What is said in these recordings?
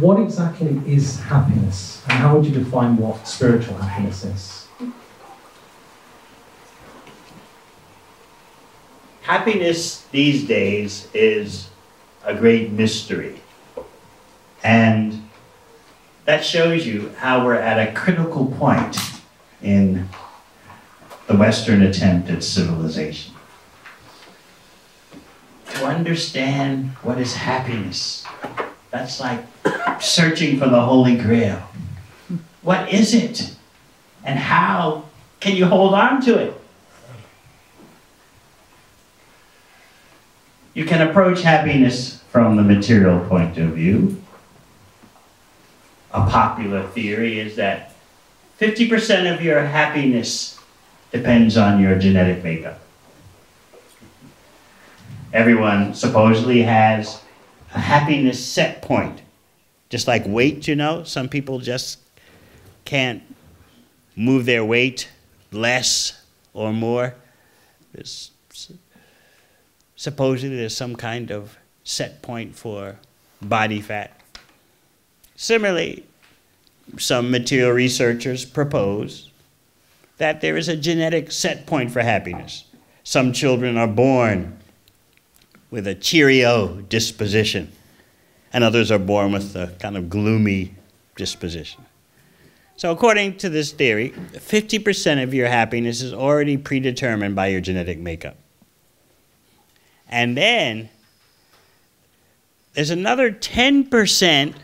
what exactly is happiness, and how would you define what spiritual happiness is? Happiness these days is a great mystery. And that shows you how we're at a critical point in the Western attempt at civilization. To understand what is happiness, that's like searching for the Holy Grail. What is it? And how can you hold on to it? You can approach happiness from the material point of view. A popular theory is that 50% of your happiness depends on your genetic makeup. Everyone supposedly has a happiness set point. Just like weight, you know, some people just can't move their weight less or more. Supposedly there's some kind of set point for body fat. Similarly, some material researchers propose that there is a genetic set point for happiness. Some children are born with a cheerio disposition, and others are born with a kind of gloomy disposition. So according to this theory, 50% of your happiness is already predetermined by your genetic makeup. And then there's another 10%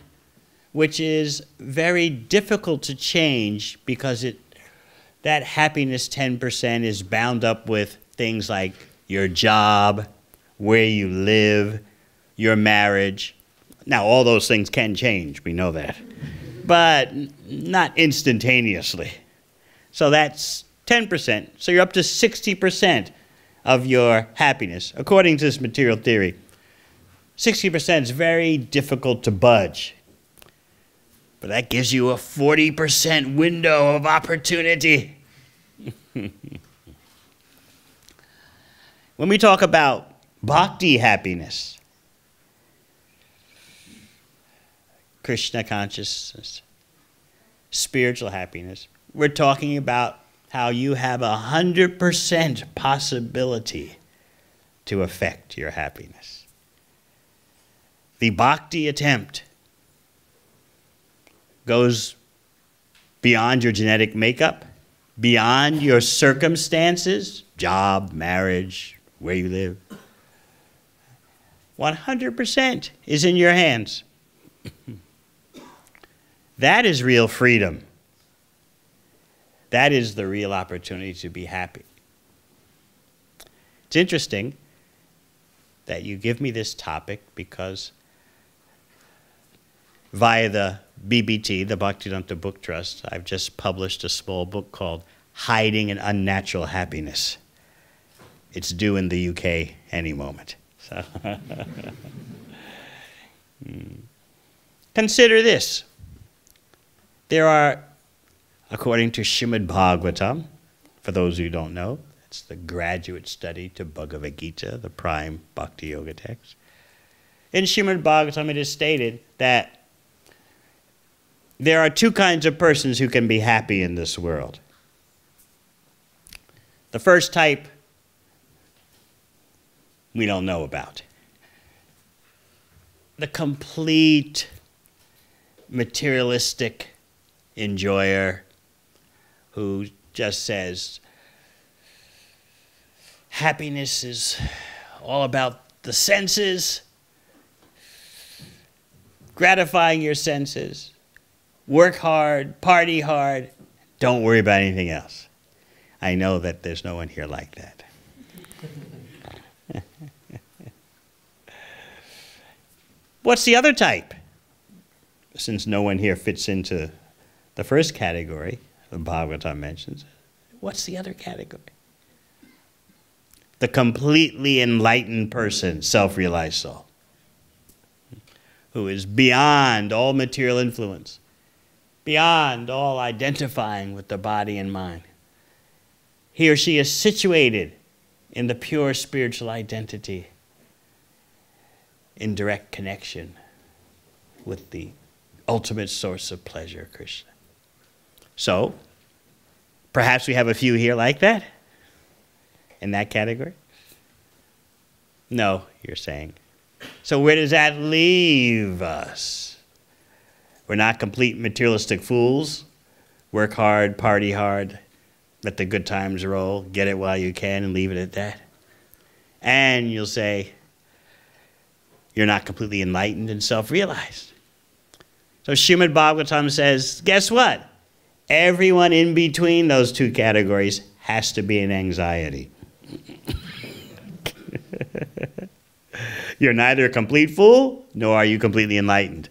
which is very difficult to change because that happiness 10% is bound up with things like your job, where you live, your marriage. Now, all those things can change, we know that, but not instantaneously. So that's 10%. So you're up to 60% of your happiness. According to this material theory, 60% is very difficult to budge. But that gives you a 40% window of opportunity. When we talk about Bhakti happiness, Krishna consciousness, spiritual happiness, we're talking about how you have 100% possibility to affect your happiness. The Bhakti attempt goes beyond your genetic makeup, beyond your circumstances, job, marriage, where you live. 100% is in your hands. That is real freedom. That is the real opportunity to be happy. It's interesting that you give me this topic because via the BBT, the Bhaktivedanta Book Trust, I've just published a small book called Hiding an Unnatural Happiness. It's due in the UK any moment. So Consider this. There are, according to Srimad Bhagavatam, for those who don't know, it's the graduate study to Bhagavad Gita, the prime Bhakti Yoga text. In Srimad Bhagavatam, it is stated that there are two kinds of persons who can be happy in this world. The first type we don't know about. The complete materialistic enjoyer who just says, happiness is all about the senses, gratifying your senses, work hard, party hard, don't worry about anything else. I know that there's no one here like that. What's the other type? Since no one here fits into the first category, the Bhagavatam mentions, what's the other category? The completely enlightened person, self-realized soul, who is beyond all material influence, beyond all identifying with the body and mind. He or she is situated in the pure spiritual identity, in direct connection with the ultimate source of pleasure, Krishna. So, perhaps we have a few here like that, in that category? No, you're saying. So where does that leave us? We're not complete materialistic fools. Work hard, party hard, let the good times roll, get it while you can and leave it at that. And you'll say, you're not completely enlightened and self-realized. So Srimad Bhagavatam says, guess what? Everyone in between those two categories has to be in anxiety. You're neither a complete fool, nor are you completely enlightened.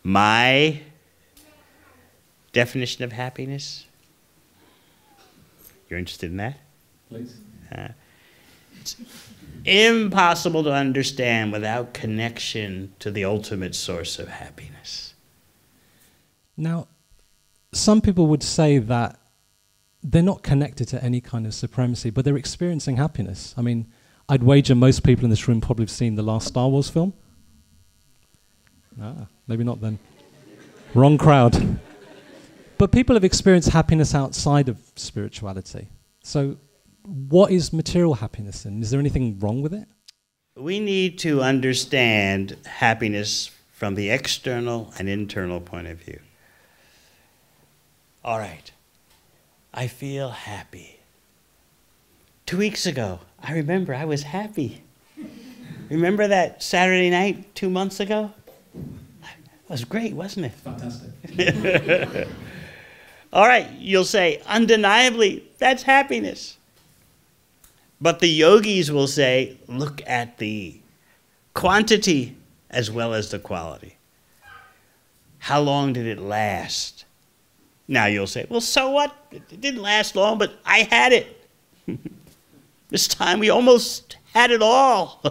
My definition of happiness, you're interested in that? Please. It's impossible to understand without connection to the ultimate source of happiness. Now, some people would say that they're not connected to any kind of supremacy, but they're experiencing happiness. I mean, I'd wager most people in this room probably have seen the last Star Wars film. Maybe not then. Wrong crowd. But people have experienced happiness outside of spirituality. So what is material happiness, and is there anything wrong with it? We need to understand happiness from the external and internal point of view. All right, I feel happy. 2 weeks ago, I remember I was happy. Remember that Saturday night 2 months ago? It was great, wasn't it? Fantastic. All right, you'll say, undeniably, that's happiness. But the yogis will say, look at the quantity as well as the quality. How long did it last? Now you'll say, well, so what? It didn't last long, but I had it. This time we almost had it all.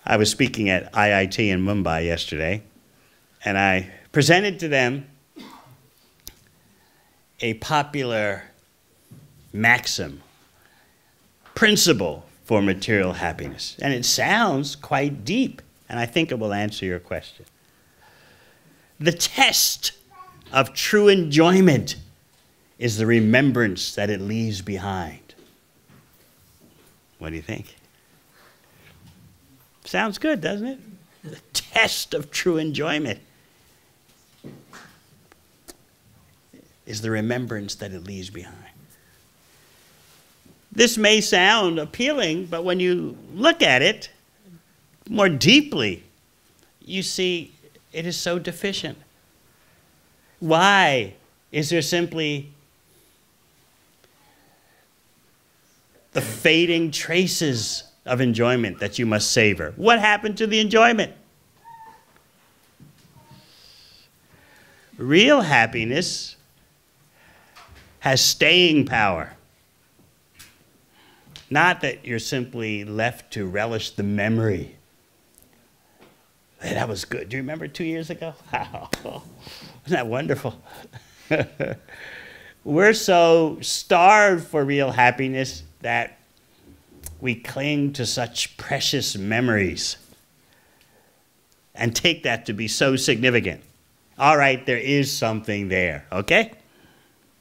I was speaking at IIT in Mumbai yesterday, and I presented to them a popular maxim, principle for material happiness. And it sounds quite deep, and I think it will answer your question. The test of true enjoyment is the remembrance that it leaves behind. What do you think? Sounds good, doesn't it? The test of true enjoyment is the remembrance that it leaves behind. This may sound appealing, but when you look at it more deeply, you see it is so deficient. Why is there simply the fading traces of enjoyment that you must savor? What happened to the enjoyment? Real happiness has staying power. Not that you're simply left to relish the memory. Hey, that was good. Do you remember 2 years ago? Wow. Wasn't that wonderful? We're so starved for real happiness that we cling to such precious memories and take that to be so significant. All right, there is something there, okay?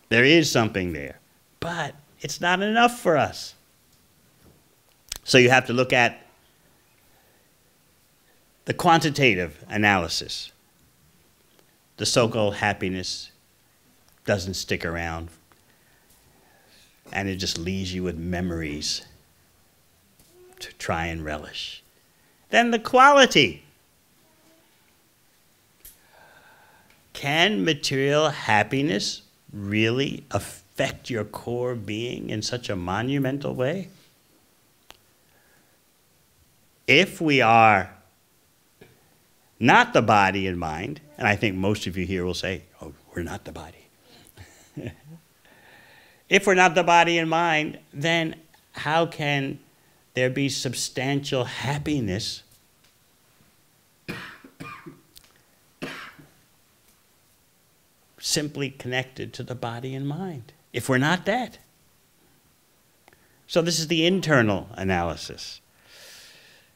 There is something there, but it's not enough for us. So you have to look at the quantitative analysis. The so-called happiness doesn't stick around, and it just leaves you with memories to try and relish. Then the quality. Can material happiness really affect your core being in such a monumental way? If we are not the body and mind, and I think most of you here will say, oh, we're not the body. If we're not the body and mind, then how can there be substantial happiness simply connected to the body and mind? If we're not that, So this is the internal analysis.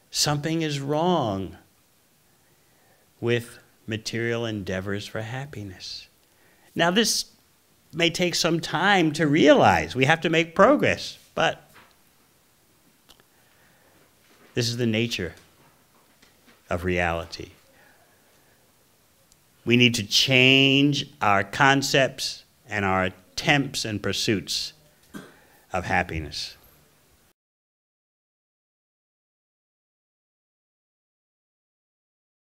Something is wrong with material endeavors for happiness. Now this may take some time to realize. We have to make progress, but this is the nature of reality. We need to change our concepts and our attempts and pursuits of happiness.